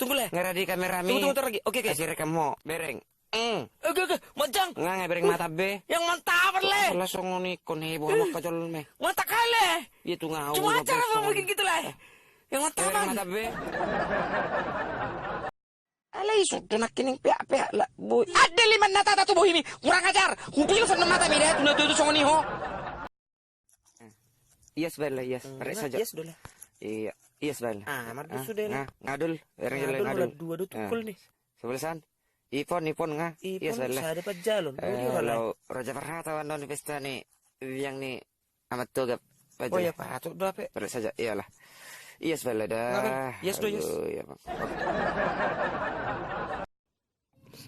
tunggu lah. Ngara di kamera mi. Tunggu lagi. Oke. Kasih rekam mo, bereng. Oke. Majang. Nga bereng mata be. Yang mantap le. Salah songo ni kon hebo hamak kajol me. Mantap kali. Itu ngau. Cuma acara mau bikin gitu lah. Yang mantap. Bereng mata be. Alay sudah nak kining pihak lah boy. Ada 5 nata tuh boy ini. Kurang ajar. Kupil seneng mata mi deh. Tunda tuh songo ni ho. Yes bala yes. Parek saja. Yes dulu. Iya. Yes bala. Mardu sudah lah. Ngadul. Bereng jalan ngadul. Dua tukul nih. Sebelasan. Ipon nga. Yes bala. Sa dapat jalon. Kalau Raja Perhata non pesta nih yang nih amat togap. Oh ya Pak, tuh doa pe. Parek saja. Iyalah. Yes bala dah. Yes do yes. Iya bang.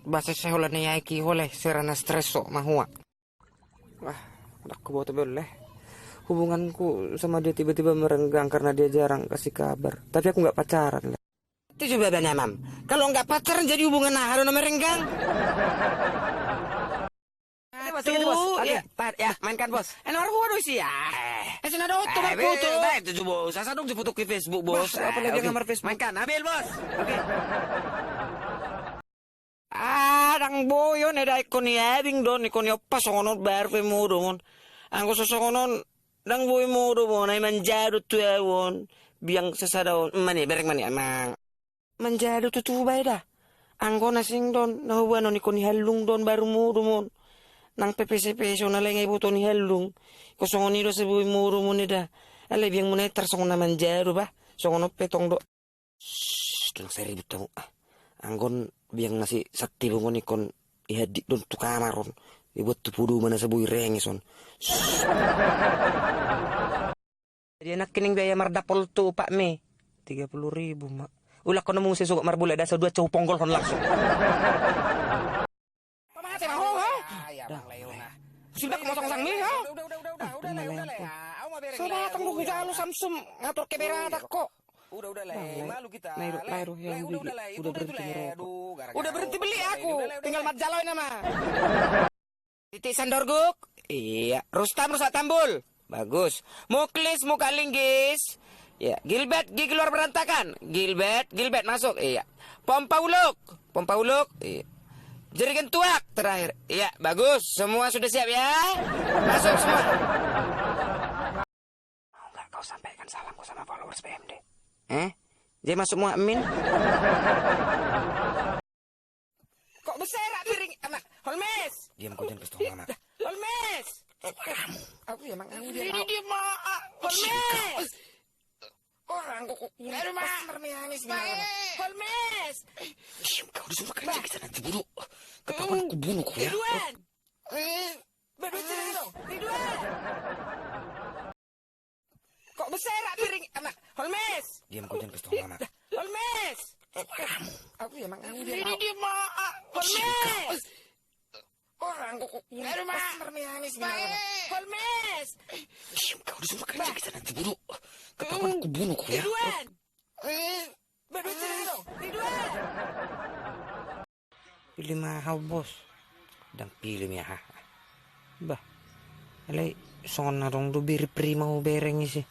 Bahasa saya hola nih aiki oleh serana streso mahua. Wah, aku bawa boleh. Hubunganku sama dia tiba-tiba merenggang karena dia jarang kasih kabar. Tapi aku nggak pacaran lah. Itu juga benar mam. Kalau nggak pacaran jadi hubungan harus merenggang. Bos. Ya, mainkan bos. Nomor gua sih ya. Sini ada foto foto. Itu bos. Saya dong foto ke Facebook bos. Apalagi nomor Facebook. Mainkan, ambil bos. Oke. Dang boyo ne dai kon yabing don kon yoppa songono bar pe mudon. Anggo sosongonon dang boy mudo mon ay manjado tu awon biang sesadaon mani bereng mani amang. Manjado tu baida. Anggo nasing don nahuano ni kon halung don baru mudo mon. Nang PPCP so na lengay buto ni halung. Kosongon nido sa buhay mudo mon ida. Alay biang mo netar songon na manjado ba. Songono petong do. Shhh, dong saya ribut tamu. Anggon biang nasi sakti bungon ikon ihadik don tu kamaron ibuat tu pudu mana sebui rengison. Jadi anak kining biaya mardapol tu Pak Me 30.000 mak. Ulah kono mung sesuk marbula dasa 2 cau ponggol kon langsung. Pamate mah ho. Ya bang Leona. Sudah kemosong-kosong mi ha. Udah lah. Au mah bereng. Sudah tunggu jalu Samsung ngatur keberada kok. Udah lah, malu kita. Lairu yang Udah berhenti merokok. Udah berhenti beli aku. Tinggal mat jaloy nama. Titik Sandorguk. Iya, Rustam Rusak Tambul. Bagus. Muklis Mukalinggis. Ya, Gilbert gigi luar berantakan. Gilbert masuk. Iya. Pompa Uluk. Iya. Jerigen Tuak terakhir. Iya, bagus. Semua sudah siap ya. Masuk semua. Mau enggak kau sampaikan salamku sama followers PMD? Dia masuk muamin. Kok berserak piring anak Holmes? Diam kau jangan kesel mama. Holmes. Kamu. Aku emang kamu dia. Ini dia mak. Holmes. Orang kok rumah mermianis Holmes. Diam kau disuruh kerja kita nanti buruk. Ketahuan aku bunuh kau ya. Ridwan. Berdua cerita dong. Ridwan. Kok berserak piring anak Holmes? Diam kau jangan kesel mama. Holmes. Kamu. Aku emang kamu dia. Ini dia mak. Holmes. Orang kok rumah mermianis Holmes. Diam kau disuruh kerja kita nanti buruk. Ketahuan aku bunuh kau ya. Ridwan. Berdua cerita dong. Ridwan. Pilih mahal bos. Dan pilih ya. Bah. Alay songon narong do biri prima bereng sih.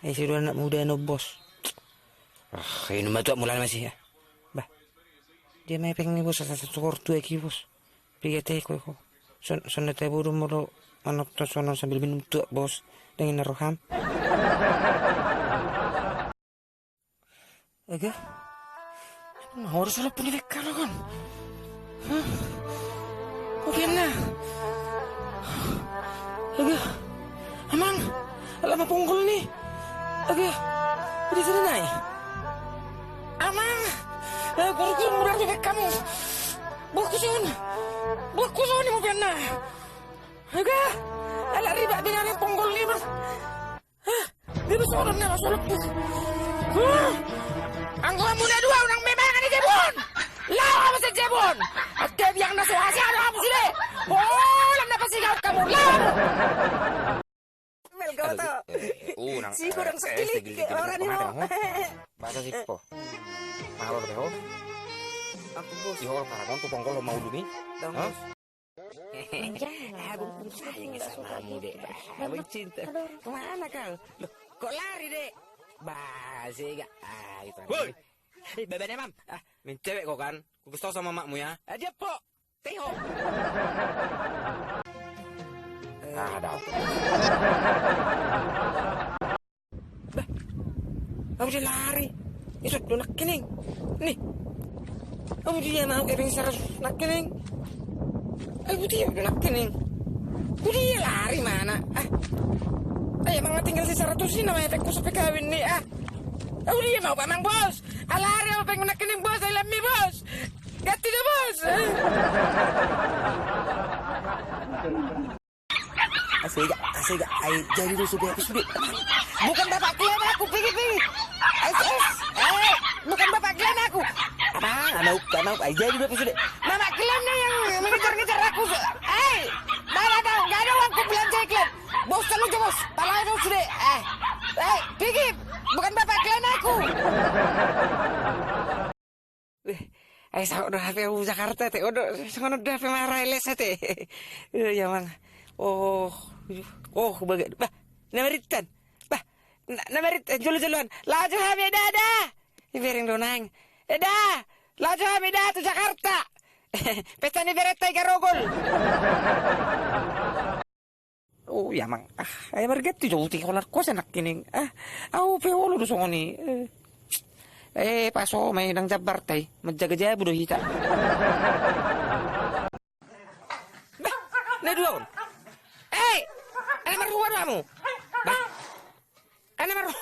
Ay sudah anak muda no bos. Ini mah tuh mulai masih ya. Bah. Dia may pengen bos sa ortu iki bos. Pigate ko. Son na tayo mo anak to sono sambil minum tuak bos. Dengan naroham. Aga. Harus lo punilik ka kan. Okay na. Aga. Amang. Alam mo punggol ni. Aga. Pwede sa nanay. Amang. Guru-guru murah juga kamu. Bukusun ni mo na. Aga. Ala riba dengan yang punggol ni mas. Di ba soran na masulap po. Ang gua muna dua unang memangan ni Jebon. Lawa mo sa Jebon. At kaya yang nasuhasi ano kamu sila. Lam na pasigaw kamu. Lawa mo. Melgaw to. Siguro ang sakilik. Orang ni mo. Bata si po. Mahalo na ho. Ako bos. Si Hor Paragon po ponggol mau dumi. Dong. Aku pun sayang sama kamu dek. Abang cinta. Kemana kau? Loh, kok lari dek? Basi gak? Itu. Bebannya, Mam. Main cewek kok kan? Ku kesel sama makmu ya. Dia po. Teho. Ada. Aku dia lari. Isot do nak kining. Nih. Aku dia mau keping 100 nak kining. Aku dia do nak kining. Aku dia lari mana? Ay, emang tinggal si 100 sih namanya efekku sampai kawin nih. Aku dia mau Mang Bos. Lari aku pengen nak kining bos. I love me bos. Ganti deh bos. Asik gak? Ay, jadi lu sudah. Bukan bapak kalian aku, pergi. Bukan bapak kalian aku. Gak mau. Ay, jadi lu sudah. Mama kalian nih yang mengejar-ngejar aku. Gak ada uangku belanja iklan. Bos lu aja bos, palah itu sudah. Pergi, bukan bapak kalian aku. Ay, sa udah HP Jakarta teh, udah HP marah les teh. Ya mang. Oh, bagai. Bah, namaritan. Namaritan julu-juluan. Laju HP dah. Ibering donang. Dah. Laju HP dah tu Jakarta. Pesta ni bereta garogol. Oh, ya mang. Ay marget tu jauh tinggal ko sa nakining. Au peolo do songoni. Paso may nang jabar tay. Magjaga-jaga budo hita. Bah, naduon. Ano maruwan mo? Bah? Ano maruwan?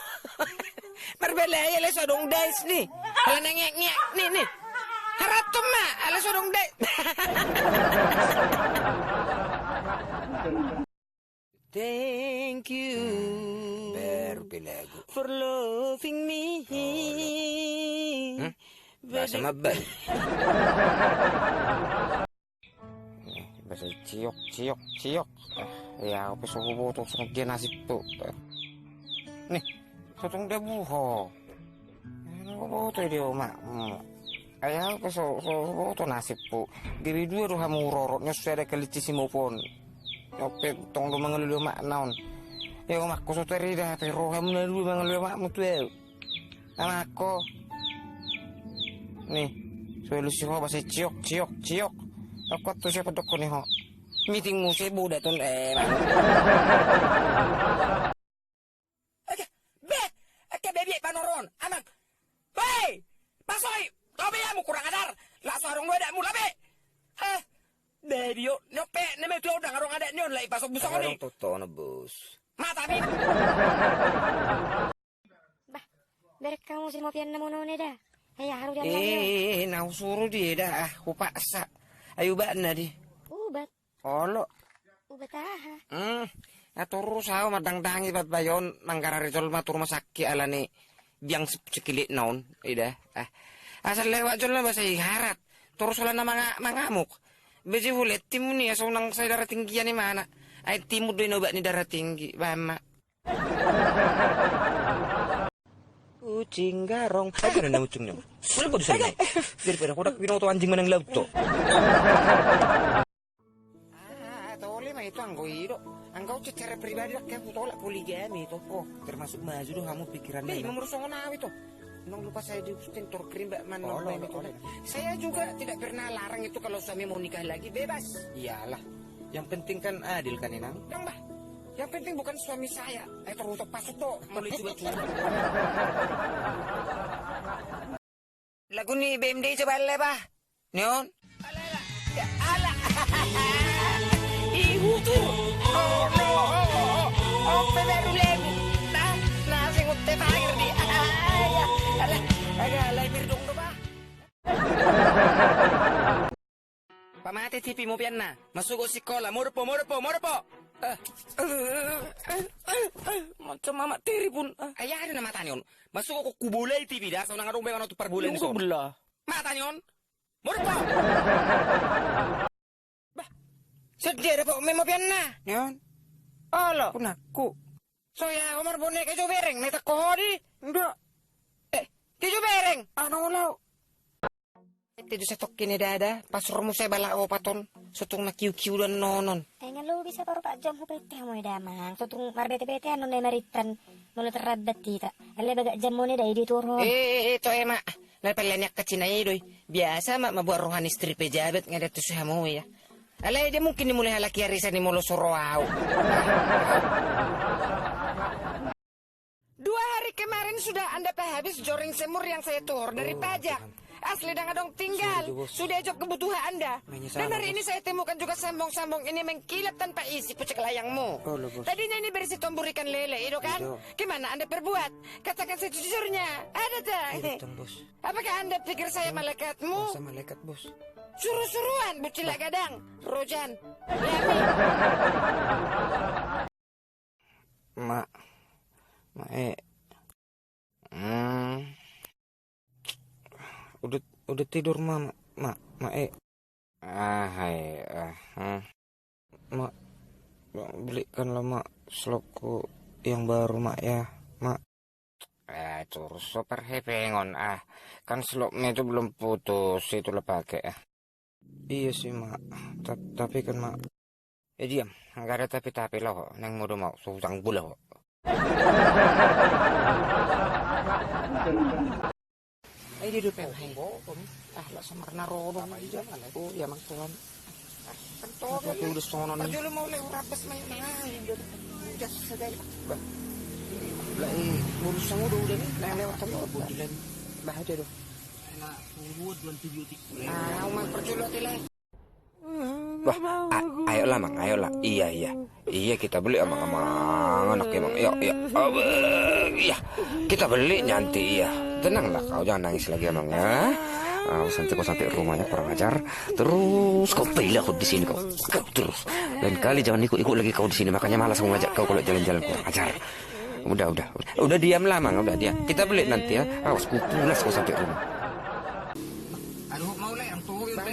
Marbelaya, alas odong days ni. Ala nangyek-nyek, ni. Haratom ma, alas odong days. Thank you. Berbilago. For loving me. Bahasa mabal. Bahasa ciok. Ya, apa suhu botok sang dia nasib tuh. Nih, tutong dia buho. Ano botok dia mak. Ayaw apa suhu botok nasib po. Giri dua ruha murorotnya sudah ada kelici mo pon. Ope tong do mangalulu mak naon. Ya mak ko soteri dah pero kamu nalu mangalulu mak mutu. Anakku. Nih, solusi ho bahasa ciok. Aku tuh siapa dok nih ho. Meeting musik budak tuh Oke, baby panoron. Amang. Hei! Pasoy! Tobe ya mu kurang adar. Lah sarung gue dak mu labe. Baby yo, nyope neme tuh udah ngarong ada nih lagi pasok busok nih. Totono bos. Mata bi. Bah, berek kamu sih mau pian nemu none dah. Ayah harus jalan. Nau suruh dia dah. Aku paksa. Ayo bakna di. Ubat. Olo. Ubat aha. Aturu sao madang-dangi bat bayon mangkara rizol matur rumah sakit alane biang sekilik naon ida. Asal lewat jol bahasa iharat. Terus ulah nama mangamuk. Beji hulet timu nih asal nang saya darah tinggi ni mana. Ay timu doy obat ni darah tinggi. Bama. Kucing garong. Ay kana na ucungnya. Wala ko sa inyo. Daripada ko binoto anjing manang laut to. Tole mah itu anggoiro. Engkau secara pribadi kayak aku tolak poligami itu. Oh, termasuk maju dong kamu pikirannya. Nomor songonaw itu. Nung lupa saya di stentor krim mbak Manong itu. Saya juga tidak pernah larang itu kalau suami mau nikah lagi bebas. Iyalah. Yang penting kan adil kan Inang. Yang bah. Yang penting bukan suami saya. Terus pasuk tuh. Mulai coba-coba. Lagu ni BMD coba le bah. Neon. Ala. Ibu tuh. Oh no. Oh baru lagi. Nah singut teh pahir di. Alah mirdong to ba? Pamate TV mo pian na. Masugo si Kola. Murpo. Macam mama tiri pun. Ayah ada na mata nyon. Masugo ko kubulay TV dah. Sa nangarong bayo na to parbulay ni so. Mata nyon. Murpo. Bah. Sedih ada po mo pian na. Nyon. Alo. Punaku. So ya kamar bonek kayo bereng. Neta ko di. Enggak. Tijo bereng. Ano ulaw? Tijo sa tokin ni dada. Pasur mo sa balao paton. Sutong na kiw-kiw dan nonon. Ay nga lo bisa paro pak jam hupete mo damang. Tutong marbete-bete ano na maritan. Mula terrabat tita. Ale baga jam mo ni da idi turo. Ito ema. Na palanyak ka chinay doy. Biasa mabuat rohani istri pejabat nga dito sa mo ya. Alay dia mungkin dimulai halaki arisan ni mulo soroaw. 2 hari kemarin sudah Anda habis joring semur yang saya tuhur dari pajak. Asli dah dong tinggal. Sudah jawab kebutuhan Anda. Dan hari ini saya temukan juga sambung-sambung ini mengkilap tanpa isi pucuk layangmu. Tadinya ini berisi tombur ikan lele, itu kan? Gimana Anda perbuat? Katakan sejujurnya. Ada tak? Bos. Apakah Anda pikir saya malaikatmu? Sama malaikat, Bos. Suruh-suruhan, bucila gadang, Rojan, Mak. Udah tidur mak. Mak, belikanlah mak slopku yang baru mak ya, mak. Terus super hepengon kan slopnya itu belum putus, itulah pakai Iya sih mak, tapi kan mak. Diam, nggak ada tapi loh, neng mau mau susang gula kok. Ay, di doon lah samarna rodong aja malah. Oh, ya mang tuan. Tulus sono ni. Pajulu mau lewat rapes main jas segala. Lah ngurus sang udah nih, lewat kan bulan. Bah aja doh. Enak buat antibiotik. Umang perjulu tilai. Wah, ayolah mang, ayolah. Iya, kita beli amang anak emang. Iya, kita beli nanti iya. Tenanglah kau, jangan nangis lagi amang ya. Nanti kau sampai rumahnya kurang ajar. Terus kau pilih aku di sini kau terus. Lain kali jangan ikut lagi kau di sini. Makanya malas mau ngajak kau kalau jalan-jalan kurang ajar. Udah diam lah mang, udah diam. Kita beli nanti ya. Awas ku pulas kau sampai rumah. Aduh, mau le yang tuh yang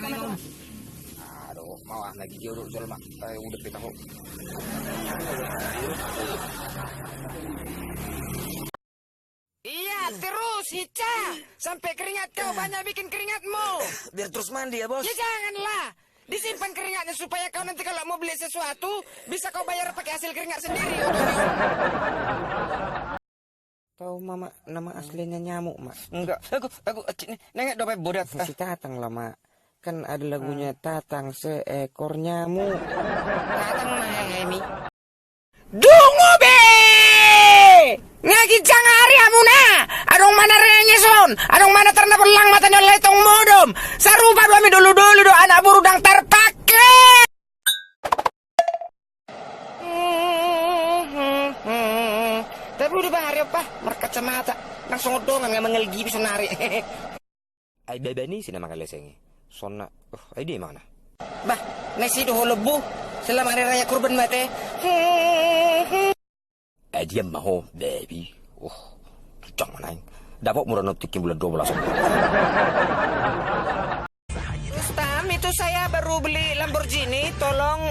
Mau lagi jauh jual mak. Udah kita kok. Iya, terus Hica. Sampai keringat kau banyak bikin keringatmu. Biar terus mandi ya, Bos. Ya janganlah. Disimpan keringatnya supaya kau nanti kalau mau beli sesuatu bisa kau bayar pakai hasil keringat sendiri. Tahu mama nama aslinya nyamuk, Mak? Enggak. Aku nengok dompet bodat. Si Tatang lah, Mak. Kan ada lagunya Tatang seekor nyamuk. Tatang mahemi. Dungu be! Ngagi jangan hari amuna. Adong mana renyeson. Adong mana terna belang matanya letong modom. Sarupa dua mi dulu do anak burudang terpakai. Tapi udah bahari apa? Merkacamata. Langsung odongan nggak mengelgi bisa nari. Ay bebe ni sina makaleseng. Sonna. Ay di mana? Bah, nasi doh lebu. Selama hari raya kurban mate. Dia mau baby. Jangan naik. Dapat murah notikin bulan 12. Rustam, itu saya baru beli Lamborghini. Tolong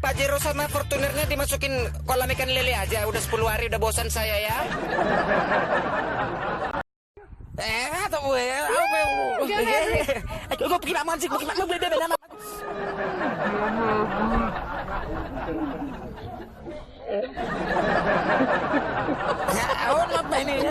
Pajero sama Fortunernya dimasukin kolam ikan lele aja. Udah 10 hari udah bosan saya ya. Atau gue. Gue pikir aman sih, gue pikir aman beli bebe nama. Ya, apa ini?